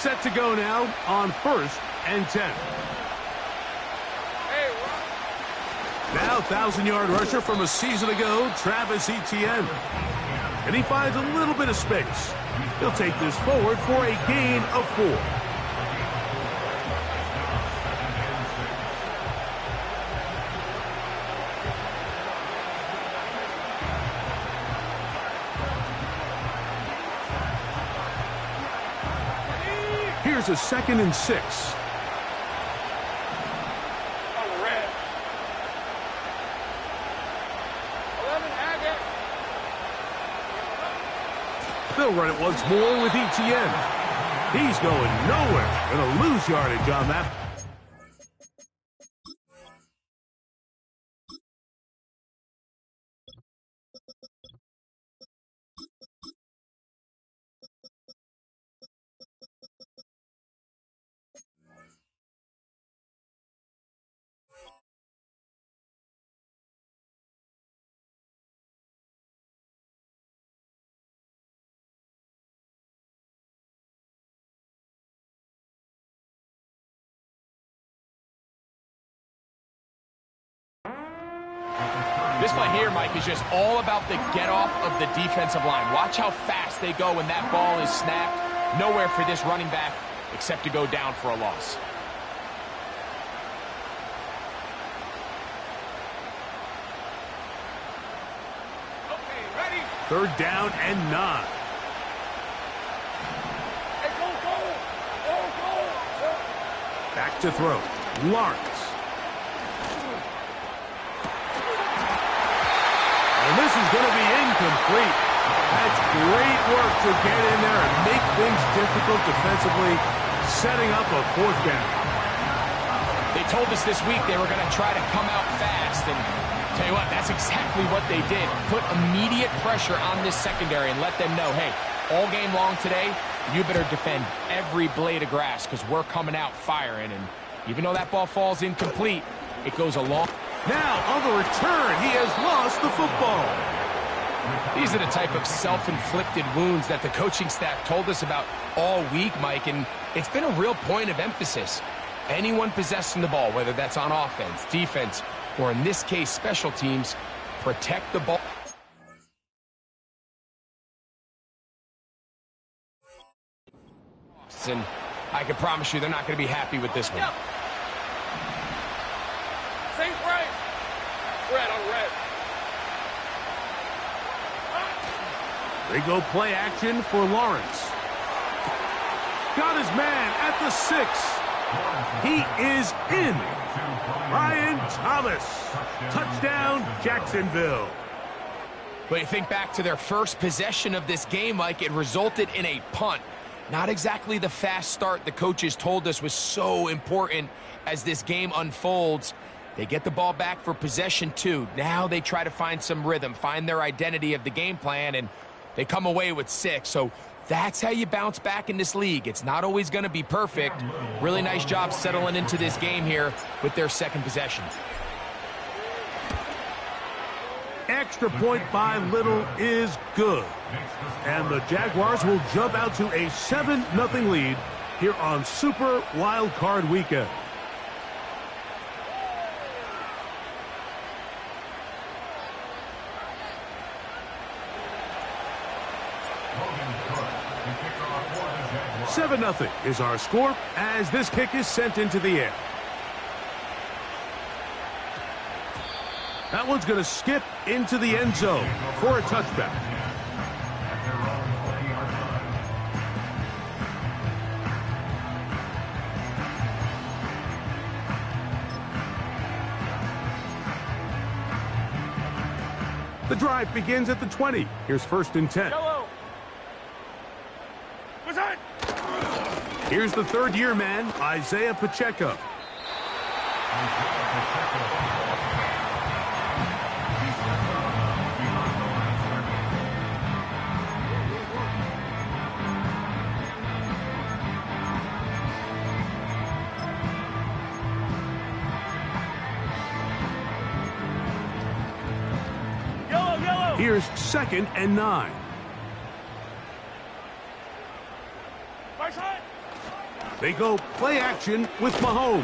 Set to go now on 1st and 10. Now 1,000-yard rusher from a season ago, Travis Etienne. And he finds a little bit of space. He'll take this forward for a gain of 4. Here's a 2nd and 6. They'll run it once more with Etienne. He's going nowhere. Going to lose yardage on that. This play here, Mike, is just all about the get-off of the defensive line. Watch how fast they go when that ball is snapped. Nowhere for this running back except to go down for a loss. Okay, ready. 3rd down and 9. Hey, go. Back to throw. Lawrence. And this is going to be incomplete. That's great work to get in there and make things difficult defensively, setting up a 4th down. They told us this week they were going to try to come out fast, and tell you what, that's exactly what they did. Put immediate pressure on this secondary and let them know, hey, all game long today, you better defend every blade of grass because we're coming out firing. And even though that ball falls incomplete, it goes a long... Now, on the return, he has lost the football. These are the type of self-inflicted wounds that the coaching staff told us about all week, Mike, and it's been a real point of emphasis. Anyone possessing the ball, whether that's on offense, defense, or in this case, special teams, protect the ball. And I can promise you they're not going to be happy with this one. Yep. Safe right. Red on red. They go play action for Lawrence. Got his man at the 6. He is in. Brian Thomas. Touchdown, Jacksonville. But you think back to their first possession of this game, Mike, it resulted in a punt. Not exactly the fast start the coaches told us was so important as this game unfolds. They get the ball back for possession 2. Now they try to find some rhythm, find their identity of the game plan, and they come away with 6. So that's how you bounce back in this league. It's not always going to be perfect. Really nice job settling into this game here with their second possession. Extra point by Little is good. And the Jaguars will jump out to a 7-0 lead here on Super Wild Card Weekend. Seven 0 is our score as this kick is sent into the air. That one's going to skip into the end zone for a touchback. The drive begins at the 20. Here's 1st and 10. Yellow. Here's the third-year man, Isaiah Pacheco. Here's 2nd and 9. Right side. They go play action with Mahomes.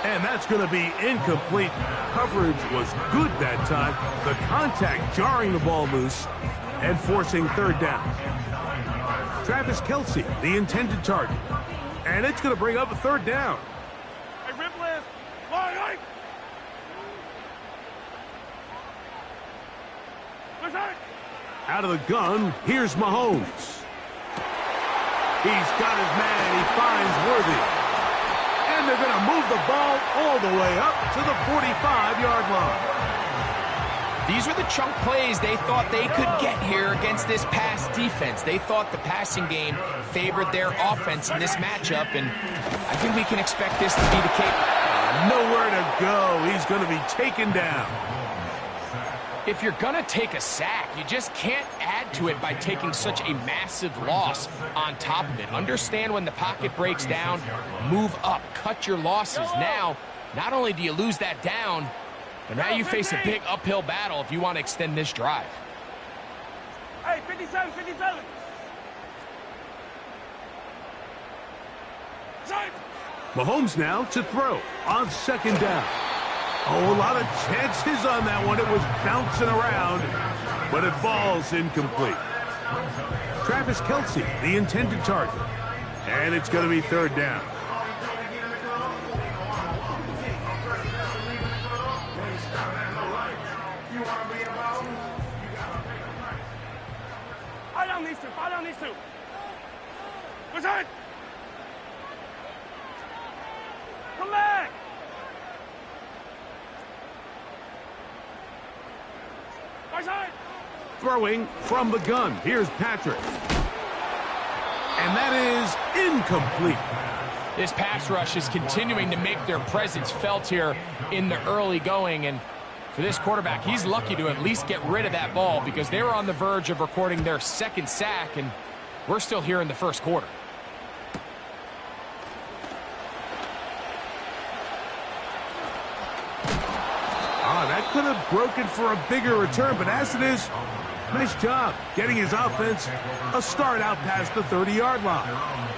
And that's going to be incomplete. Coverage was good that time. The contact jarring the ball loose and forcing third down. Travis Kelce, the intended target. And it's going to bring up a third down. Hey, rip list. Line right. Out of the gun, here's Mahomes. He's got his man. He finds Worthy. And they're going to move the ball all the way up to the 45-yard line. These were the chunk plays they thought they could get here against this pass defense. They thought the passing game favored their offense in this matchup, and I think we can expect this to be the case. Nowhere to go. He's going to be taken down. If you're going to take a sack, you just can't add to it by taking such a massive loss on top of it. Understand when the pocket breaks down, move up, cut your losses. Now, not only do you lose that down, but now you face a big uphill battle if you want to extend this drive. Hey, 57, 57. Mahomes now to throw on second down. Oh, a lot of chances on that one. It was bouncing around, but it falls incomplete. Travis Kelce, the intended target. And it's going to be third down. Fall down these two. What's that? Come back. Throwing from the gun. Here's Patrick. And that is incomplete. This pass rush is continuing to make their presence felt here in the early going. And for this quarterback, he's lucky to at least get rid of that ball because they were on the verge of recording their second sack, and we're still here in the first quarter. That could have broken for a bigger return, but as it is, nice job getting his offense a start out past the 30-yard line.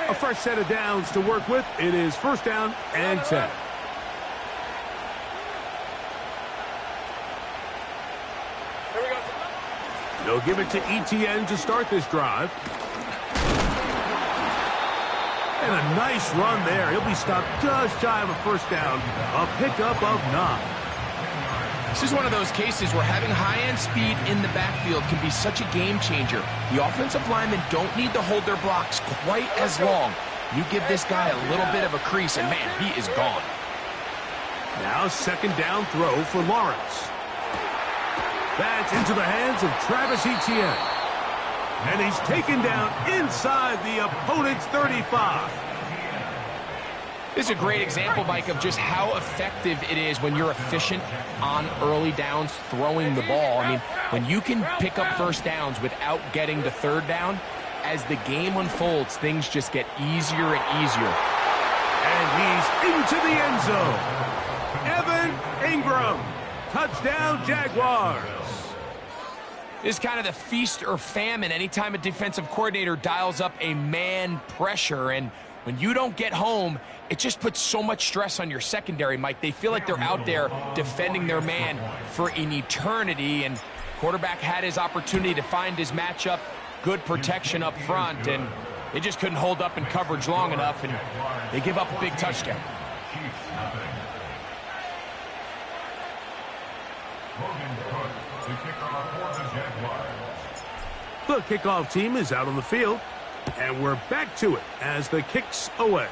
A fresh set of downs to work with. It is first down and 10. Here we go. They'll give it to Etienne to start this drive. And a nice run there. He'll be stopped just shy of a first down. A pickup of 9. This is one of those cases where having high-end speed in the backfield can be such a game changer. The offensive linemen don't need to hold their blocks quite as long. You give this guy a little bit of a crease, and man, he is gone. Now second down throw for Lawrence. That's into the hands of Travis Etienne. And he's taken down inside the opponent's 35. This is a great example, Mike, of just how effective it is when you're efficient on early downs throwing the ball. I mean, when you can pick up first downs without getting the third down, as the game unfolds, things just get easier and easier. And he's into the end zone. Evan Ingram. Touchdown, Jaguars. This is kind of the feast or famine anytime a defensive coordinator dials up a man pressure. And when you don't get home, it just puts so much stress on your secondary, Mike. They feel like they're out there defending their man for an eternity. And quarterback had his opportunity to find his matchup, good protection up front, and they just couldn't hold up in coverage long enough, and they give up a big touchdown. The kickoff team is out on the field, and we're back to it as the kick's away.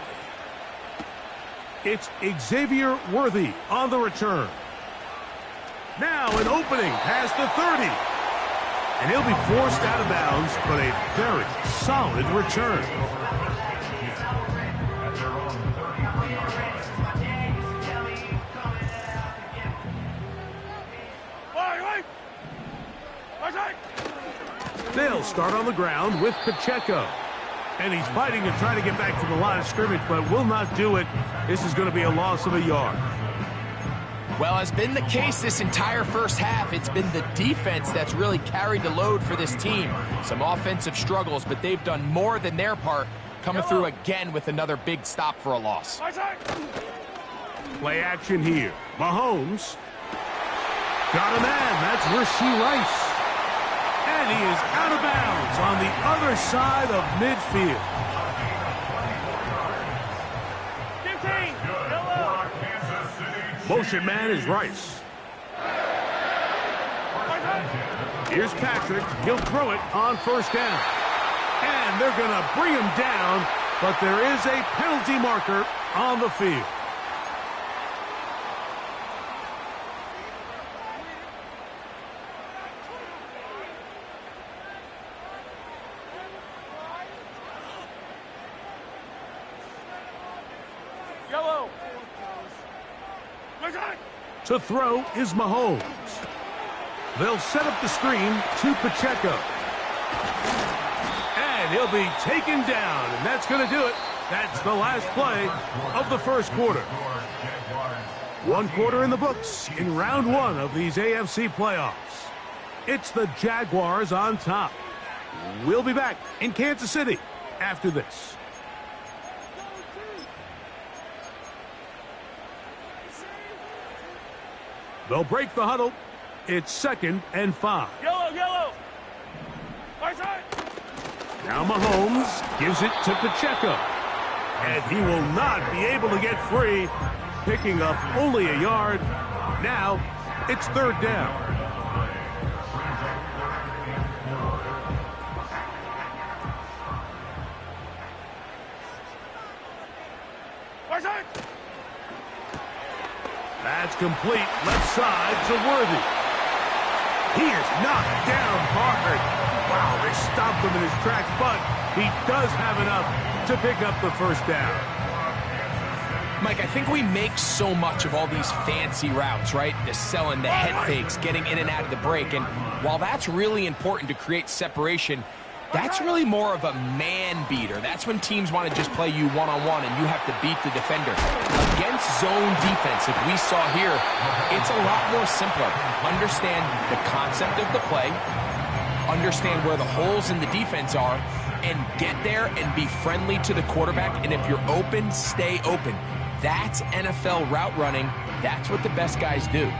It's Xavier Worthy on the return. Now an opening past the 30. And he'll be forced out of bounds, but a very solid return. They'll start on the ground with Pacheco. And he's fighting to try to get back to the line of scrimmage, but will not do it. This is going to be a loss of a yard. Well, has been the case this entire first half. It's been the defense that's really carried the load for this team. Some offensive struggles, but they've done more than their part, coming through again with another big stop for a loss. Play action here. Mahomes. Got a man. That's Rashee Rice. And he is out of bounds on the other side of midfield. 15, yellow. Motion man is Rice. Here's Patrick. He'll throw it on first down. And they're going to bring him down, but there is a penalty marker on the field. Yellow. To throw is Mahomes. They'll set up the screen to Pacheco. And he'll be taken down, and that's going to do it. That's the last play of the first quarter. One quarter in the books in round one of these AFC playoffs. It's the Jaguars on top. We'll be back in Kansas City after this. They'll break the huddle. It's 2nd and 5. Yellow. Right side. Now Mahomes gives it to Pacheco. And he will not be able to get free, picking up only a yard. Now it's 3rd down. Right side. That's complete. Left side to Worthy. He is knocked down hard. Wow, they stopped him in his tracks, but he does have enough to pick up the first down. Mike, I think we make so much of all these fancy routes, right? The selling, the head fakes, getting in and out of the break. And while that's really important to create separation, that's really more of a man beater. That's when teams want to just play you one-on-one and you have to beat the defender. Against zone defense, like we saw here, it's a lot more simpler. Understand the concept of the play, understand where the holes in the defense are, and get there and be friendly to the quarterback. And if you're open, stay open. That's NFL route running. That's what the best guys do.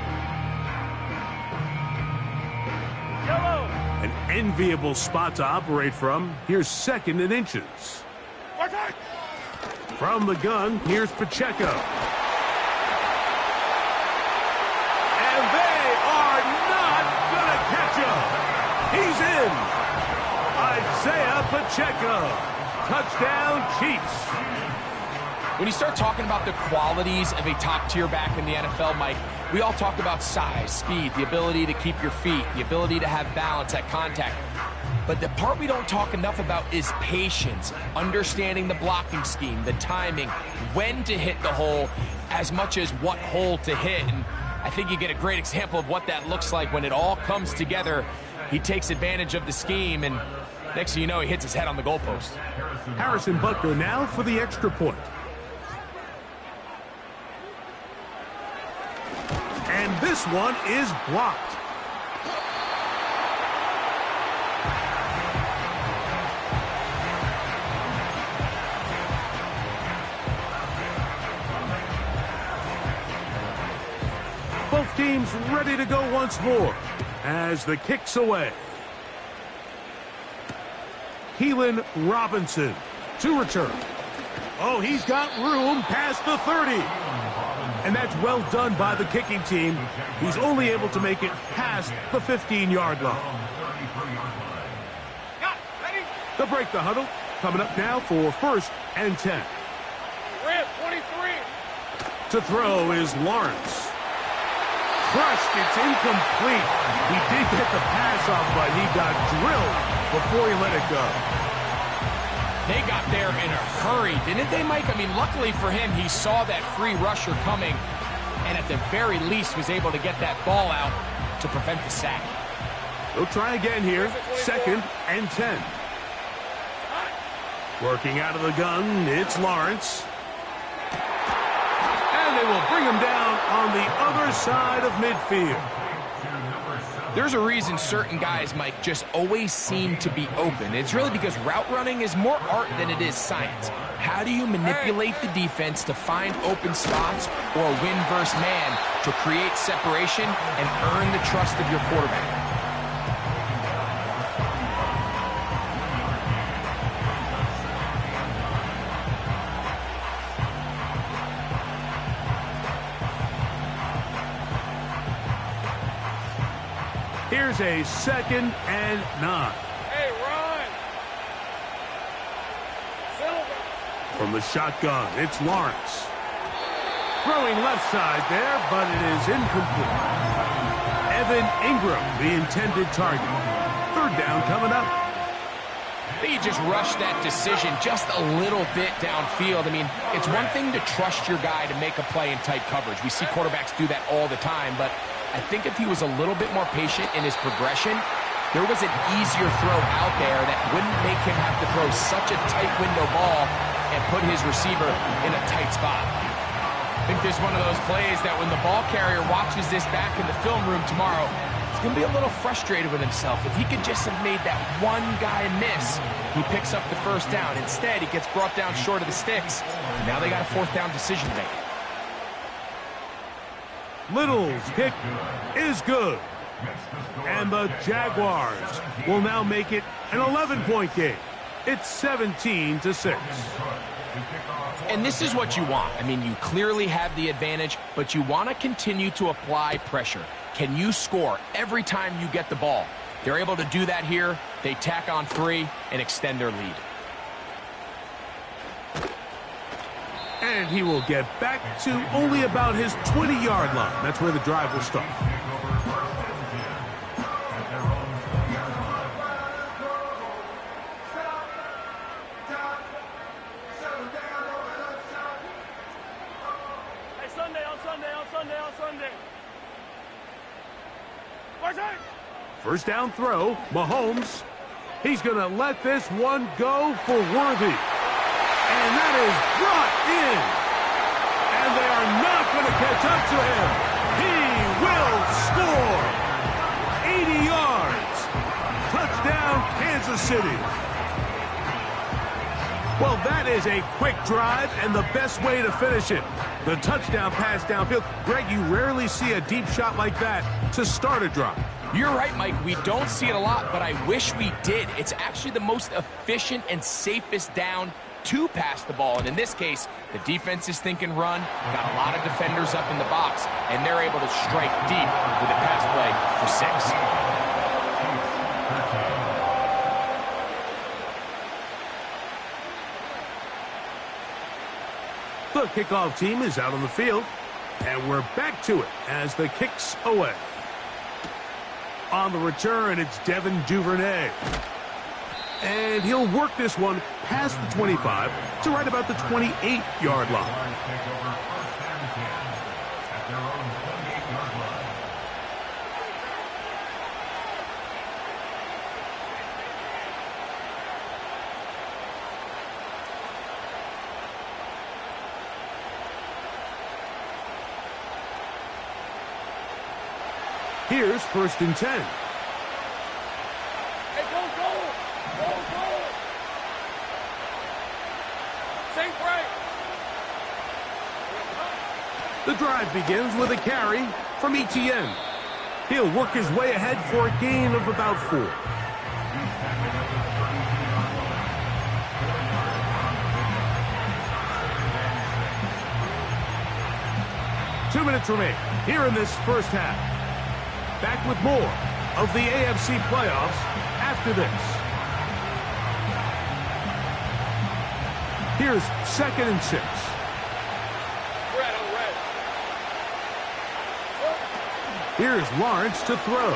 Yellow. An enviable spot to operate from. Here's 2nd and inches. Right side. From the gun, here's Pacheco. And they are not going to catch him. He's in. Isaiah Pacheco. Touchdown, Chiefs. When you start talking about the qualities of a top-tier back in the NFL, Mike, we all talk about size, speed, the ability to keep your feet, the ability to have balance at contact. But the part we don't talk enough about is patience, understanding the blocking scheme, the timing, when to hit the hole, as much as what hole to hit. And I think you get a great example of what that looks like when it all comes together. He takes advantage of the scheme, and next thing you know, he hits his head on the goalpost. Harrison Butker now for the extra point. And this one is blocked. Both teams ready to go once more as the kick's away. Keelan Robinson to return. Oh, he's got room past the 30. And that's well done by the kicking team. He's only able to make it past the 15-yard line. They'll break the huddle. Coming up now for 1st and 10. Rip, 23. To throw is Lawrence. Crushed, it's incomplete. He did get the pass off, but he got drilled before he let it go. They got there in a hurry, didn't they, Mike? I mean, luckily for him, he saw that free rusher coming, and at the very least was able to get that ball out to prevent the sack. They'll try again here. 2nd and 10. Working out of the gun, it's Lawrence. And they will bring him down on the other side of midfield. There's a reason certain guys, Mike, just always seem to be open. It's really because route running is more art than it is science. How do you manipulate the defense to find open spots or win versus man to create separation and earn the trust of your quarterback? Here's a 2nd and 9. Hey, run! Silver! From the shotgun, it's Lawrence. Throwing left side there, but it is incomplete. Evan Ingram, the intended target. 3rd down coming up. He just rushed that decision just a little bit downfield. I mean, it's one thing to trust your guy to make a play in tight coverage. We see quarterbacks do that all the time, but I think if he was a little bit more patient in his progression, there was an easier throw out there that wouldn't make him have to throw such a tight window ball and put his receiver in a tight spot. I think this is one of those plays that when the ball carrier watches this back in the film room tomorrow, he's going to be a little frustrated with himself. If he could just have made that one guy miss, he picks up the 1st down. Instead, he gets brought down short of the sticks. Now they got a 4th down decision to make. Little's kick is good. And the Jaguars will now make it an 11-point game. It's 17-6. And this is what you want. I mean, you clearly have the advantage, but you want to continue to apply pressure. Can you score every time you get the ball? They're able to do that here. They tack on 3 and extend their lead. And he will get back to only about his 20-yard line. That's where the drive will start. Hey, Sunday, on Sunday, on Sunday, on Sunday. Where's it? 1st down throw, Mahomes. He's going to let this one go for Worthy. And that is brought in. And they are not going to catch up to him. He will score. 80 yards. Touchdown, Kansas City. Well, that is a quick drive and the best way to finish it. The touchdown pass downfield. Greg, you rarely see a deep shot like that to start a drive. You're right, Mike. We don't see it a lot, but I wish we did. It's actually the most efficient and safest down to pass the ball. And in this case, the defense is thinking run, got a lot of defenders up in the box, and they're able to strike deep with a pass play for 6. The kickoff team is out on the field, and we're back to it as the kick's away. On the return, it's Devin Duvernay. And he'll work this one past the 25 to right about the 28-yard line. Here's 1st and 10. Hey, go, go! Go, go! Safe break! The drive begins with a carry from Etienne. He'll work his way ahead for a gain of about 4. Two minutes remain here in this first half. Back with more of the AFC playoffs after this. Here's 2nd and 6. Red on red. Here's Lawrence to throw.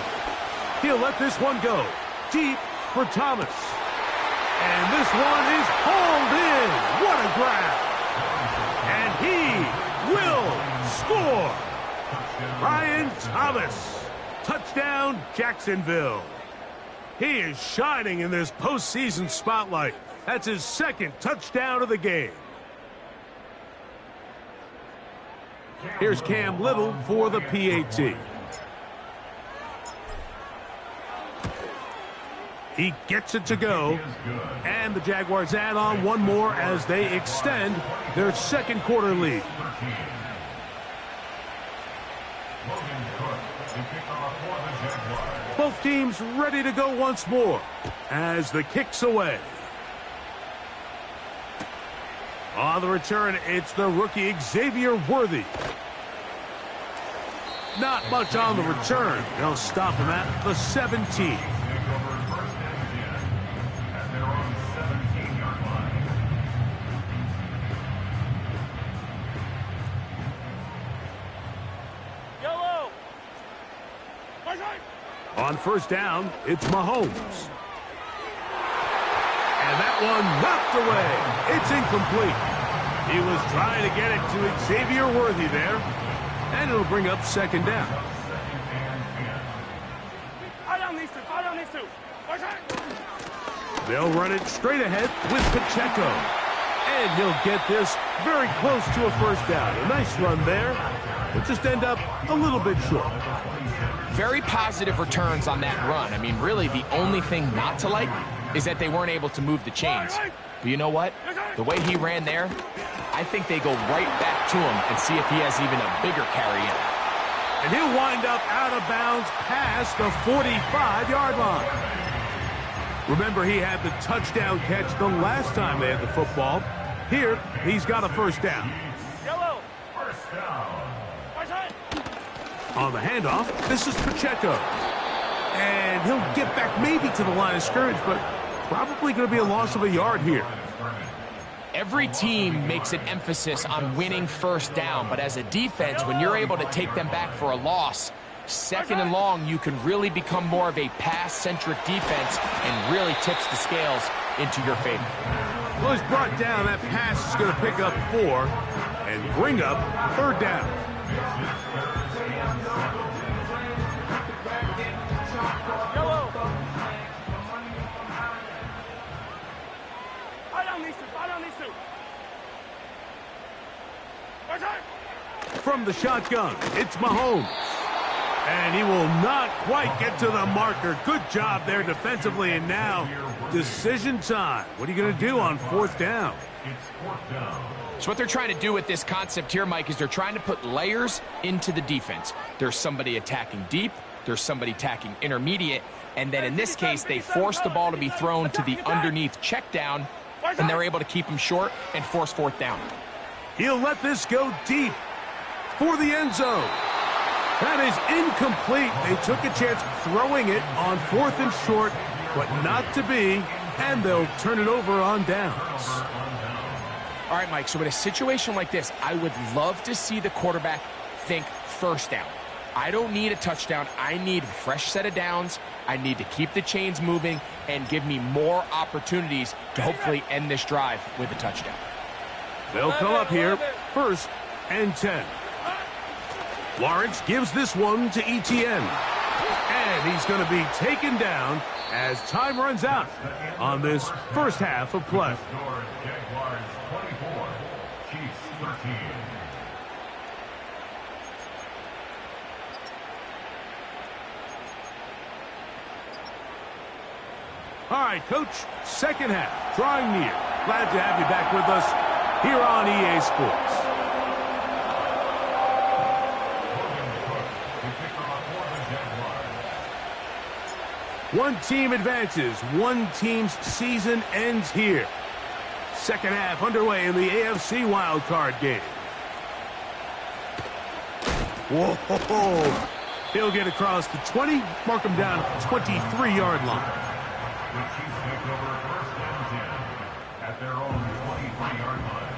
He'll let this one go deep for Thomas. And this one is hauled in. What a grab. And he will score. Brian Thomas. Touchdown, Jacksonville. He is shining in this postseason spotlight. That's his second touchdown of the game. Here's Cam Little for the PAT. He gets it to go, and the Jaguars add on one more as they extend their second quarter lead. Both teams ready to go once more as the kick's away. On the return, it's the rookie Xavier Worthy. Not much on the return. They'll stop him at the 17. On first down, it's Mahomes. And that one knocked away. It's incomplete. He was trying to get it to Xavier Worthy there. And it'll bring up second down. They'll run it straight ahead with Pacheco. And he'll get this very close to a first down. A nice run there. Will just end up a little bit short. Very positive returns on that run. I mean, really, the only thing not to like is that they weren't able to move the chains. But you know what? The way he ran there, I think they go right back to him and see if he has even a bigger carry in. And he'll wind up out of bounds past the 45-yard line. Remember, he had the touchdown catch the last time they had the football. Here, he's got a first down. First down. On the handoff, this is Pacheco. And he'll get back maybe to the line of scrimmage, but probably going to be a loss of a yard here. Every team makes an emphasis on winning first down, but as a defense, when you're able to take them back for a loss, second and long, you can really become more of a pass-centric defense and really tips the scales into your favor. Well, he's brought down. That pass is going to pick up 4 and bring up third down. From the shotgun, it's Mahomes. And he will not quite get to the marker. Good job there defensively, and now decision time. What are you going to do on fourth down? So what they're trying to do with this concept here, Mike, is they're trying to put layers into the defense. There's somebody attacking deep, there's somebody attacking intermediate, and then in this case, they force the ball to be thrown to the underneath check down, and they're able to keep him short and force fourth down. He'll let this go deep for the end zone. That is incomplete. They took a chance throwing it on fourth and short, but not to be, and they'll turn it over on downs. All right, Mike, so in a situation like this, I would love to see the quarterback think first down. I don't need a touchdown. I need a fresh set of downs. I need to keep the chains moving and give me more opportunities to hopefully end this drive with a touchdown. They'll come up here, first and 10. Lawrence gives this one to Etienne. And he's going to be taken down as time runs out on this first half of play. All right, Coach, second half, drawing near. Glad to have you back with us here on EA Sports. One team advances. One team's season ends here. Second half underway in the AFC wildcard game. Whoa! He'll get across the 20, mark him down at the 23-yard line. At their own 23-yard line.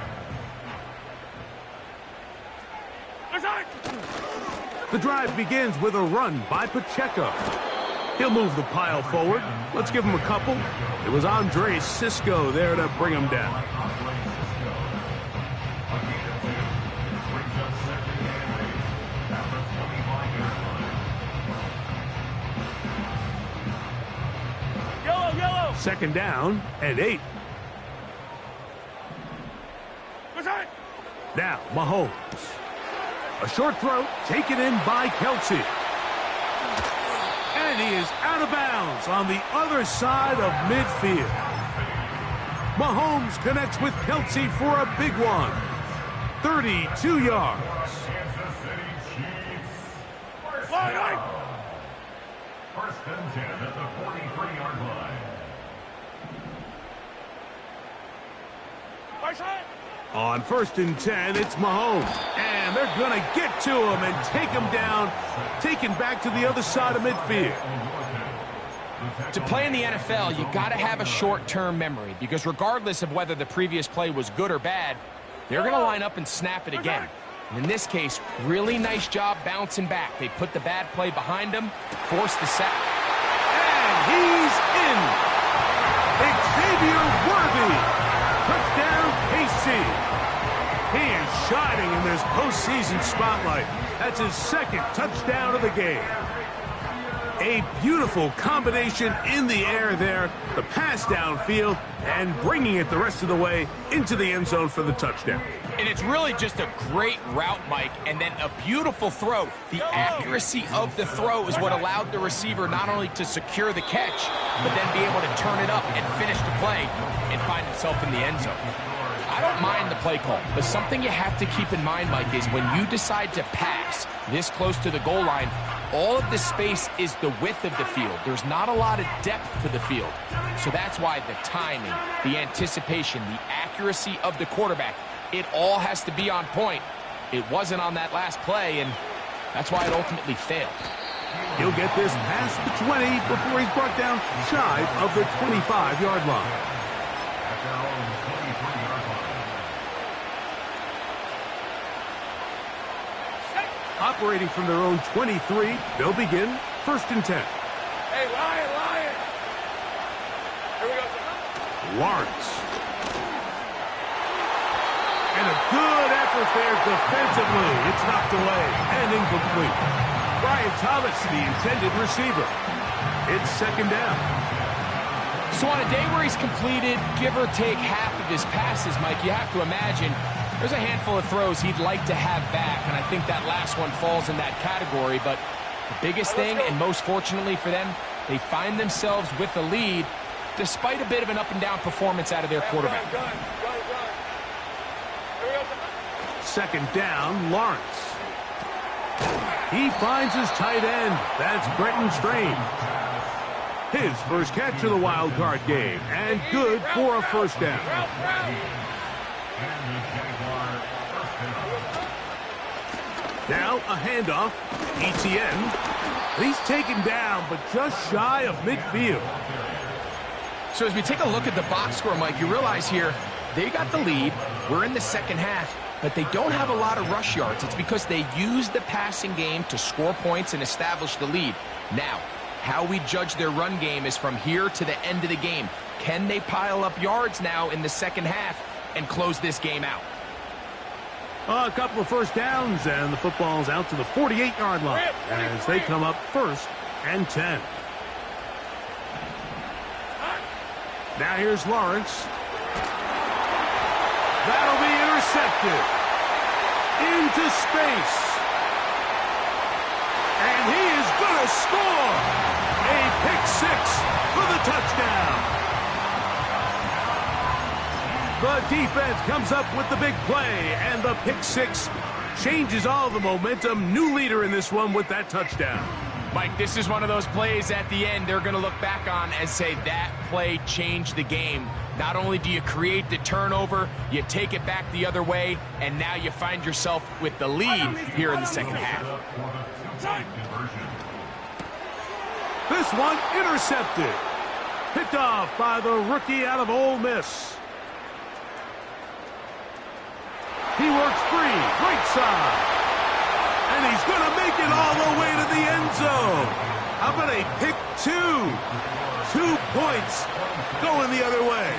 The drive begins with a run by Pacheco. He'll move the pile forward. Let's give him a couple. It was Andre Cisco there to bring him down. Second down and 8. Now, Mahomes. A short throw taken in by Kelce. And he is out of bounds on the other side of midfield. Mahomes connects with Kelce for a big one. 32 yards. First and 10 at the 43-yard line. On first and 10, it's Mahomes. And they're going to get to him and take him down, taken back to the other side of midfield. To play in the NFL, you got to have a short-term memory, because regardless of whether the previous play was good or bad, they're going to line up and snap it again. And in this case, really nice job bouncing back. They put the bad play behind them, forced the sack. And he's in. Xavier Worthy. Touchdown, KC. He is shining in this postseason spotlight. That's his second touchdown of the game. A beautiful combination in the air there, the pass downfield, and bringing it the rest of the way into the end zone for the touchdown. And it's really just a great route, Mike, and then a beautiful throw. The accuracy of the throw is what allowed the receiver not only to secure the catch, but then be able to turn it up and finish the play and find himself in the end zone. I don't mind the play call, but something you have to keep in mind, Mike, is when you decide to pass this close to the goal line, all of the space is the width of the field. There's not a lot of depth to the field. So that's why the timing, the anticipation, the accuracy of the quarterback, it all has to be on point. It wasn't on that last play, and that's why it ultimately failed. He'll get this past the 20 before he's brought down shy of the 25-yard line. At their own 23-yard line. Operating from their own 23, they'll begin first and 10. Hey, Lion! Here we go. Lawrence. And a good effort there defensively. It's knocked away and incomplete. Brian Thomas, the intended receiver. It's second down. So on a day where he's completed, give or take half of his passes, Mike, you have to imagine there's a handful of throws he'd like to have back, and I think that last one falls in that category. But the biggest thing, and most fortunately for them, they find themselves with a lead despite a bit of an up-and-down performance out of their quarterback. Second down, Lawrence. He finds his tight end. That's Brenton Strange. His first catch of the wild card game, and good for a first down. Now a handoff. ETN. He's taken down, but just shy of midfield. So as we take a look at the box score, Mike, you realize here they got the lead. We're in the second half, but they don't have a lot of rush yards. It's because they use the passing game to score points and establish the lead. Now, how we judge their run game is from here to the end of the game. Can they pile up yards now in the second half and close this game out? A couple of first downs, and the football's out to the 48-yard line as they come up first and 10. Now here's Lawrence. That'll be intercepted. Into space. And he is going to score. A pick six for the touchdown. The defense comes up with the big play, and the pick six changes all the momentum. New leader in this one with that touchdown. Mike, this is one of those plays at the end they're going to look back on and say that play changed the game. Not only do you create the turnover, you take it back the other way, and now you find yourself with the lead here in the second half. This one intercepted. Picked off by the rookie out of Ole Miss. He works free, right side. And he's going to make it all the way to the end zone. How about a pick two? 2 points going the other way.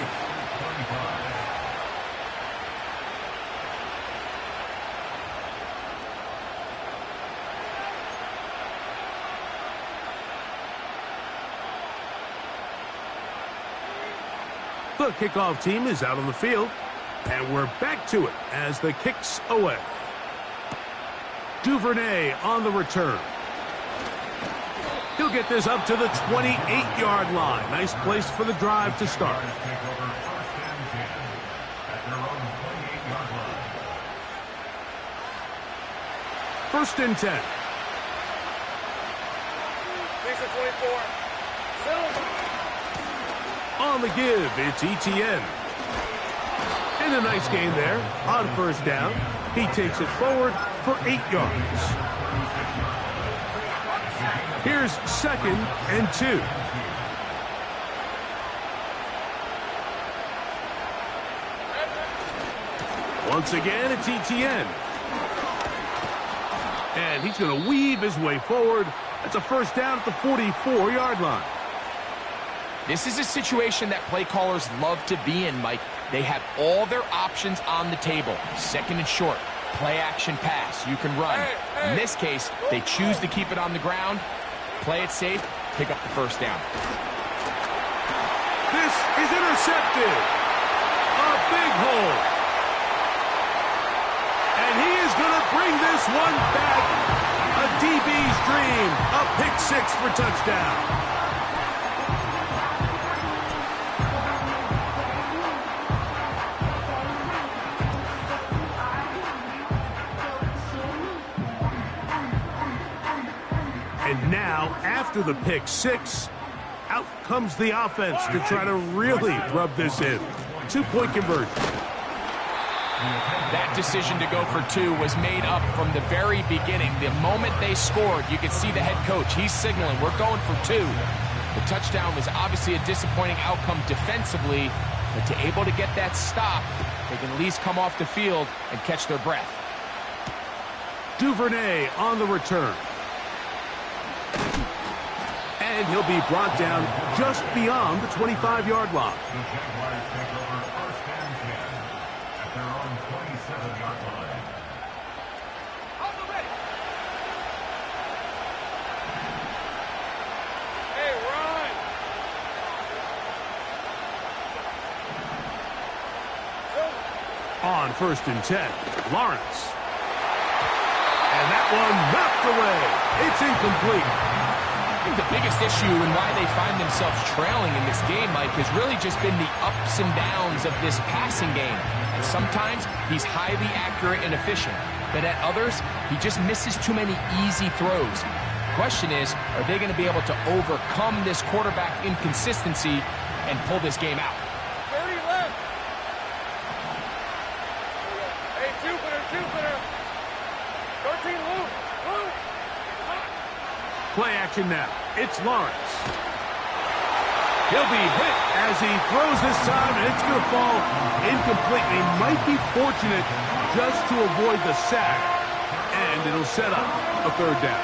The kickoff team is out on the field, and we're back to it as the kick's away. Duvernay on the return. He'll get this up to the 28-yard line. Nice place for the drive to start. First and 10. On the give, it's Etienne. And a nice gain there on first down. He takes it forward for 8 yards. Here's 2nd and 2. Once again, it's Etienne. And he's going to weave his way forward. That's a first down at the 44-yard line. This is a situation that play callers love to be in, Mike. They have all their options on the table. 2nd and short, play action pass. You can run. In this case, they choose to keep it on the ground, play it safe, pick up the first down. This is intercepted. A big hole. And he is going to bring this one back. A DB's dream. A pick 6 for touchdown. And now, after the pick 6, out comes the offense to try to really rub this in. 2-point conversion. That decision to go for 2 was made up from the very beginning. The moment they scored, you could see the head coach. He's signaling, we're going for 2. The touchdown was obviously a disappointing outcome defensively, but to able to get that stop, they can at least come off the field and catch their breath. Duvernay on the return. And he'll be brought down just beyond the 25-yard line. The Jaguars take over 1st and 10 at their own 27-yard line. Hey, run! On 1st and 10, Lawrence. And that one knocked away. It's incomplete. I think the biggest issue and why they find themselves trailing in this game, Mike, has really just been the ups and downs of this passing game. And sometimes he's highly accurate and efficient, but at others, he just misses too many easy throws. Question is, are they going to be able to overcome this quarterback inconsistency and pull this game out? 30 left. Hey, Jupiter. 13 loop. Play action now. It's Lawrence. He'll be hit as he throws this time, and it's going to fall incomplete. He might be fortunate just to avoid the sack, and it'll set up a 3rd down.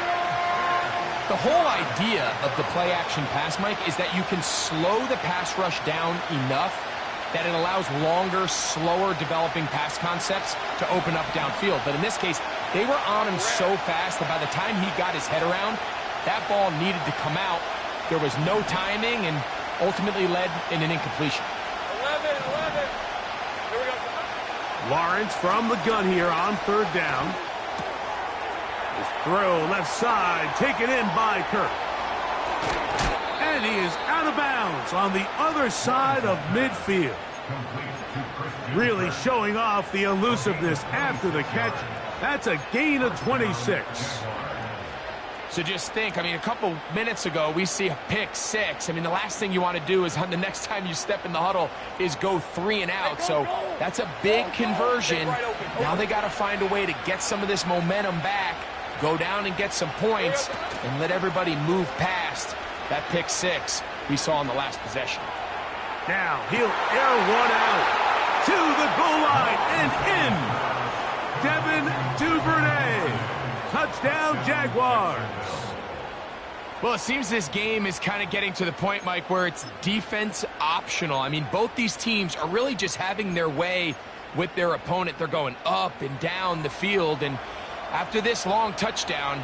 The whole idea of the play action pass, Mike, is that you can slow the pass rush down enough that it allows longer, slower developing pass concepts to open up downfield. But in this case, they were on him so fast that by the time he got his head around, that ball needed to come out. There was no timing and ultimately led in an incompletion. 11. Here we go. Lawrence from the gun here on 3rd down. His throw left side, taken in by Kirk. And he is out of bounds on the other side of midfield. Really showing off the elusiveness after the catch. That's a gain of 26. So just think, I mean, a couple minutes ago, we see a pick 6. I mean, the last thing you want to do is on the next time you step in the huddle is go 3 and out. So that's a big conversion. Now they got to find a way to get some of this momentum back, go down and get some points, and let everybody move past that pick 6 we saw in the last possession. Now he'll air one out to the goal line and in. Devin Duvernay. Touchdown, Jaguars. Well, it seems this game is kind of getting to the point, Mike, where it's defense optional. I mean, both these teams are really just having their way with their opponent. They're going up and down the field, and after this long touchdown,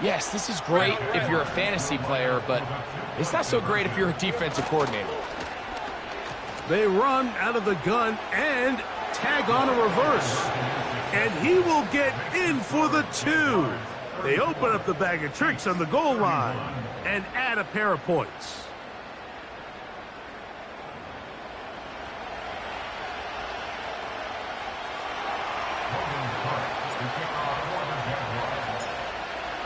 yes, this is great if you're a fantasy player, but it's not so great if you're a defensive coordinator. They run out of the gun and tag on a reverse. And he will get in for the 2. They open up the bag of tricks on the goal line and add a pair of points.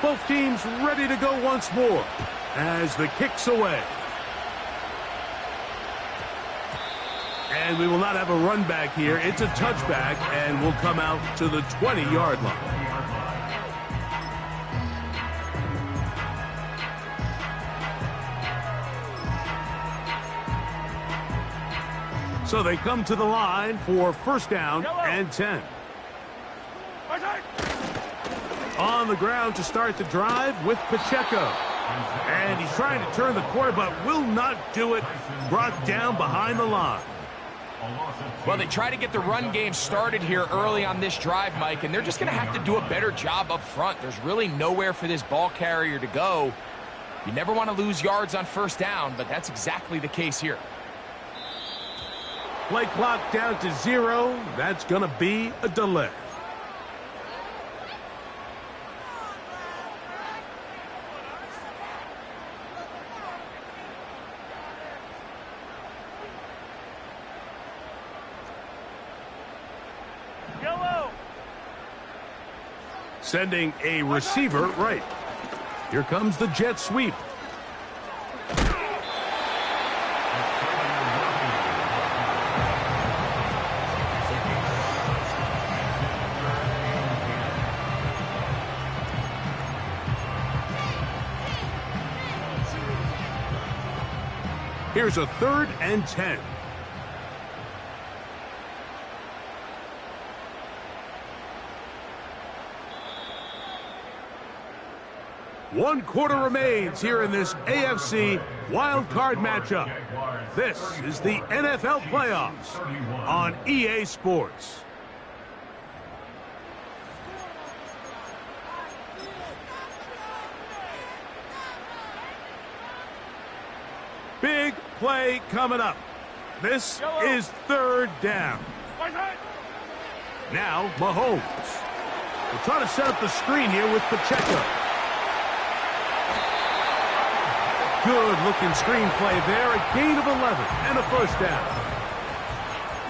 Both teams ready to go once more as the kick's away. And we will not have a run back here. It's a touchback and will come out to the 20-yard line. So they come to the line for first down and 10. On the ground to start the drive with Pacheco. And he's trying to turn the corner, but will not do it. Brought down behind the line. Well, they try to get the run game started here early on this drive, Mike, and they're just going to have to do a better job up front. There's really nowhere for this ball carrier to go. You never want to lose yards on first down, but that's exactly the case here. Play clock down to 0. That's going to be a delay. Sending a receiver right. Here comes the jet sweep. Here's a 3rd and 10. One quarter remains here in this AFC wildcard matchup. This is the NFL playoffs on EA Sports. Big play coming up. This is 3rd down. Now Mahomes. We'll try to set up the screen here with Pacheco. Good-looking screenplay there. A gain of 11 and a first down.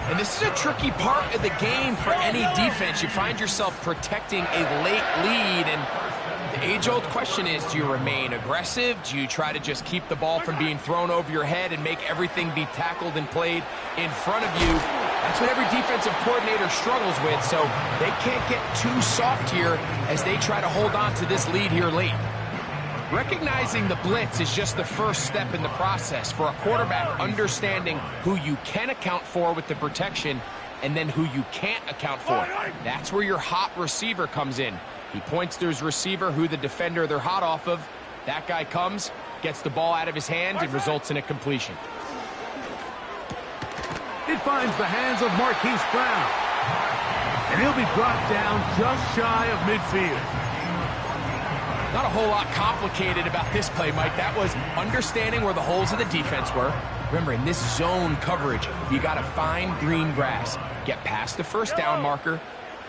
And this is a tricky part of the game for any defense. You find yourself protecting a late lead, and the age-old question is, do you remain aggressive? Do you try to just keep the ball from being thrown over your head and make everything be tackled and played in front of you? That's what every defensive coordinator struggles with, so they can't get too soft here as they try to hold on to this lead here late. Recognizing the blitz is just the first step in the process for a quarterback, understanding who you can account for with the protection and then who you can't account for. That's where your hot receiver comes in. He points to his receiver, who the defender they're hot off of. That guy comes, gets the ball out of his hand, and results in a completion. It finds the hands of Marquise Brown. And he'll be brought down just shy of midfield. Not a whole lot complicated about this play, Mike. That was understanding where the holes of the defense were. Remember, in this zone coverage, you got to find green grass, get past the first down marker,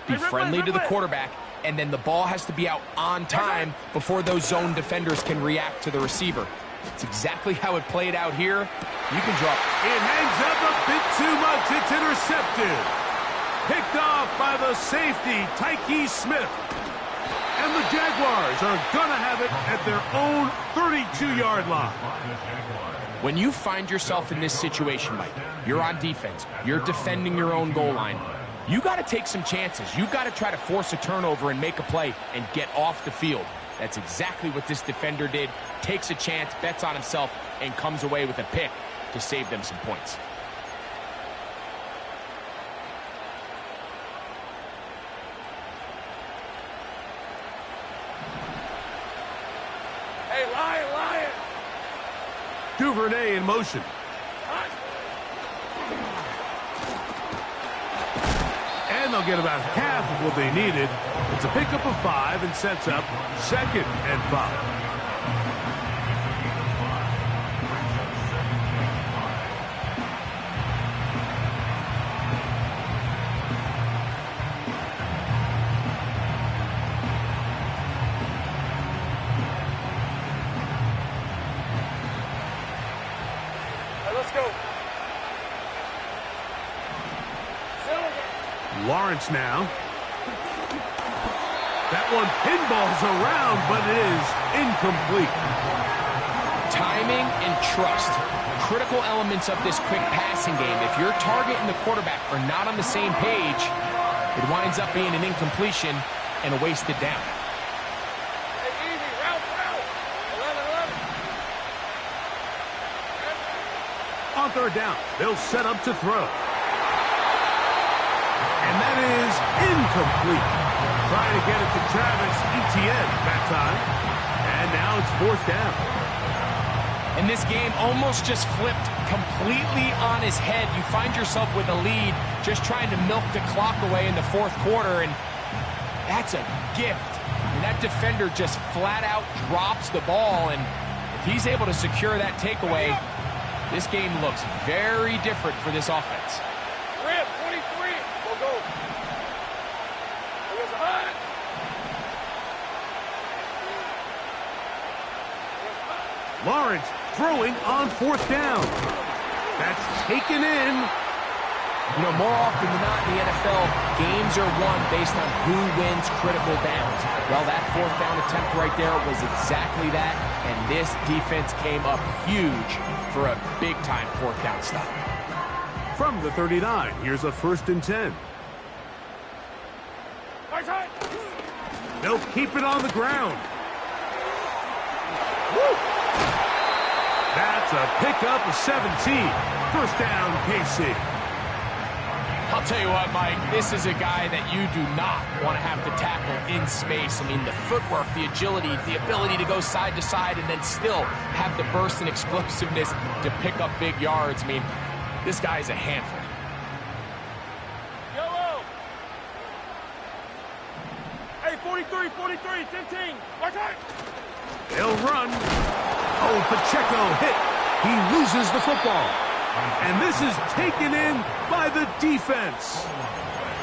be friendly to the quarterback, and then the ball has to be out on time before those zone defenders can react to the receiver. It's exactly how it played out here. You can drop. It hangs up a bit too much. It's intercepted. Picked off by the safety, Tyke Smith. And the Jaguars are going to have it at their own 32-yard line. When you find yourself in this situation, Mike, you're on defense, you're defending your own goal line, you got to take some chances. You got to try to force a turnover and make a play and get off the field. That's exactly what this defender did. Takes a chance, bets on himself, and comes away with a pick to save them some points. Duvernay in motion. And they'll get about half of what they needed. It's a pickup of 5 and sets up 2nd and 5. Lawrence now. That one pinballs around, but it is incomplete. Timing and trust, critical elements of this quick passing game. If your target and the quarterback are not on the same page, it winds up being an incompletion and a wasted down. On third down, they'll set up to throw. And that is incomplete. Trying to get it to Travis Etienne that time. And now it's fourth down. And this game almost just flipped completely on his head. You find yourself with a lead, just trying to milk the clock away in the fourth quarter, and that's a gift. And that defender just flat out drops the ball, and if he's able to secure that takeaway, this game looks very different for this offense. Rip, 23. We'll go. It was hot. Lawrence throwing on fourth down. That's taken in. You know, more often than not in the NFL, games are won based on who wins critical downs. Well, that fourth down attempt right there was exactly that, and this defense came up huge for a big-time fourth down stop. From the 39, here's a 1st and 10. Right side. They'll keep it on the ground. Woo! That's a pickup of 17. First down, KC. I'll tell you what, Mike, this is a guy that you do not want to have to tackle in space. I mean, the footwork, the agility, the ability to go side to side and then still have the burst and explosiveness to pick up big yards. I mean, this guy is a handful. Yellow. Hey, 43, 43, 15. Right side. They'll run. Oh, Pacheco hit. He loses the football. And this is taken in by the defense.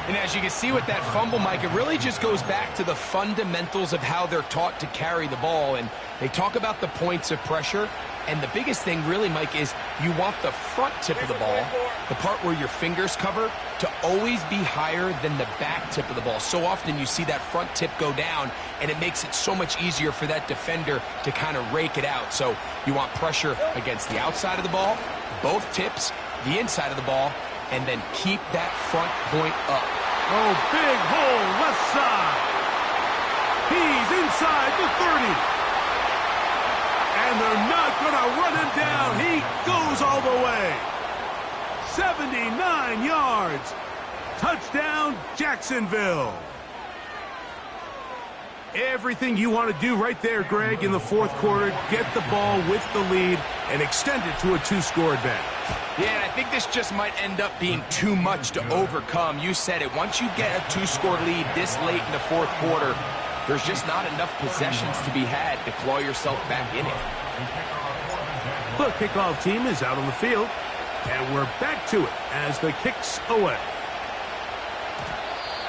And as you can see with that fumble, Mike, it really just goes back to the fundamentals of how they're taught to carry the ball. And they talk about the points of pressure. And the biggest thing really, Mike, is you want the front tip of the ball, the part where your fingers cover, to always be higher than the back tip of the ball. So often you see that front tip go down, and it makes it so much easier for that defender to kind of rake it out. So you want pressure against the outside of the ball, both tips, the inside of the ball, and then keep that front point up. Oh, big hole left side. He's inside the 30. And they're not going to run him down. He goes all the way. 79 yards. Touchdown, Jacksonville. Everything you want to do right there, Greg, in the fourth quarter. Get the ball with the lead and extend it to a 2-score advantage. Yeah, and I think this just might end up being too much to overcome. You said it. Once you get a 2-score lead this late in the fourth quarter, there's just not enough possessions to be had to claw yourself back in it. The kickoff team is out on the field, and we're back to it as the kick's away.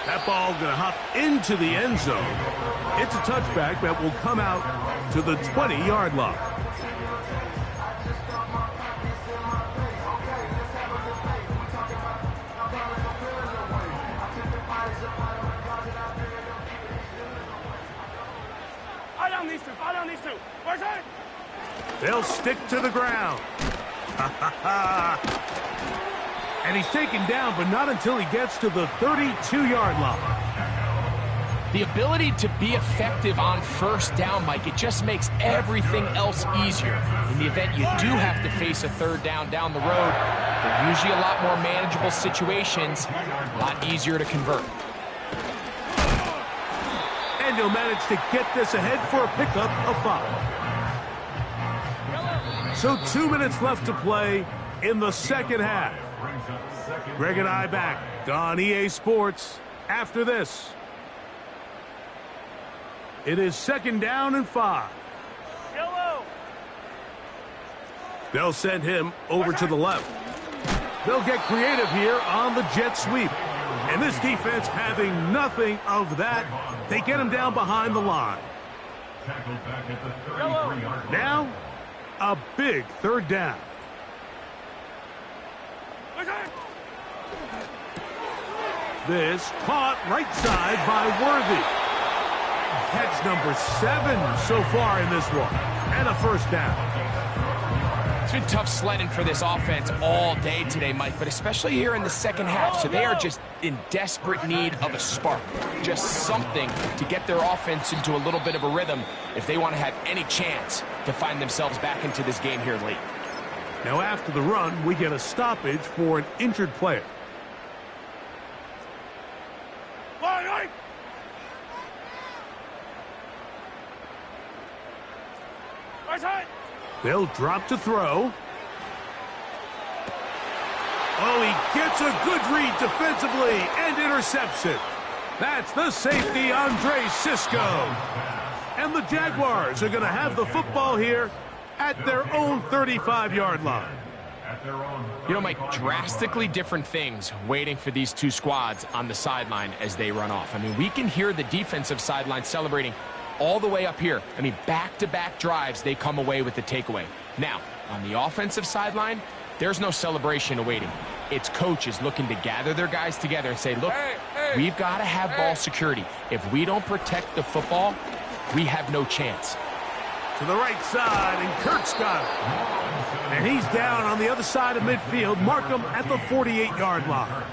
That ball going to hop into the end zone. It's a touchback that will come out to the 20-yard line. Fall down these two. Right side. They'll stick to the ground. And he's taken down, but not until he gets to the 32-yard line. The ability to be effective on first down, Mike, it just makes everything else easier. In the event you do have to face a third down the road, they're usually a lot more manageable situations, a lot easier to convert. And he'll manage to get this ahead for a pickup of 5. So 2 minutes left to play in the second half. Greg and I back on EA Sports after this. It is 2nd down and 5. Yellow. They'll send him over to the left. They'll get creative here on the jet sweep. And this defense having nothing of that. They get him down behind the line. Now, a big third down. this. Caught right side by Worthy. Catch number 7 so far in this one. And a first down. It's been tough sledding for this offense all day today, Mike, but especially here in the second half. So they are just in desperate need of a spark, just something to get their offense into a little bit of a rhythm if they want to have any chance to find themselves back into this game here late. Now after the run, we get a stoppage for an injured player. They'll drop to throw. Oh, he gets a good read defensively and intercepts it. That's the safety, Andre Cisco. And the Jaguars are going to have the football here at their own 35-yard line. You know, Mike, drastically different things waiting for these two squads on the sideline as they run off. I mean, we can hear the defensive sideline celebrating all the way up here. I mean, back-to-back drives, they come away with the takeaway. Now, on the offensive sideline, there's no celebration awaiting. It's coaches looking to gather their guys together and say, look, we've got to have ball security. If we don't protect the football, we have no chance. To the right side, and Kirk's got it. And he's down on the other side of midfield. Mark him at the 48-yard line.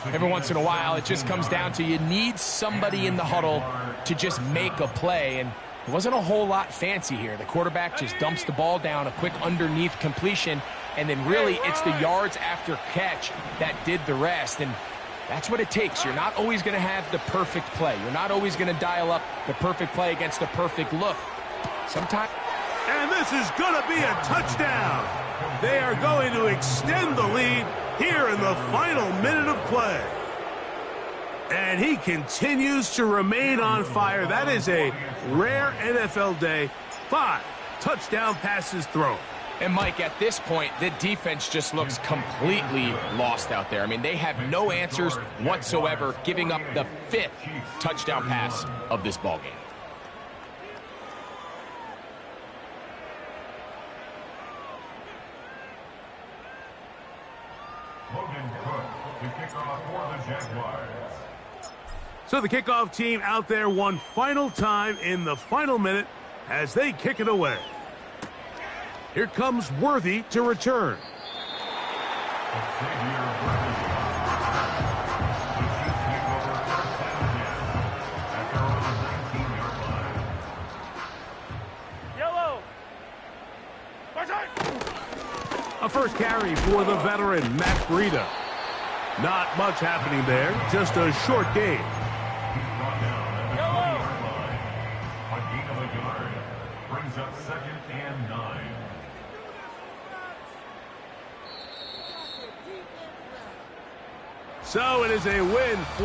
Every once in a while, it just comes down to you need somebody in the huddle to just make a play, and it wasn't a whole lot fancy here. The quarterback just dumps the ball down, a quick underneath completion, and then really it's the yards after catch that did the rest, and that's what it takes. You're not always going to have the perfect play. You're not always going to dial up the perfect play against the perfect look. Sometimes. And this is going to be a touchdown. They are going to extend the lead here in the final minute of play. And he continues to remain on fire. That is a rare NFL day. 5 touchdown passes thrown. And, Mike, at this point, the defense just looks completely lost out there. I mean, they have no answers whatsoever, giving up the 5th touchdown pass of this ballgame. Logan Cook to kick off for the Jaguars. So the kickoff team out there one final time in the final minute as they kick it away. Here comes Worthy to return. Yellow. A first carry for the veteran, Matt Breida. Not much happening there, just a short game. Brings up 2nd and 9. So it is a win for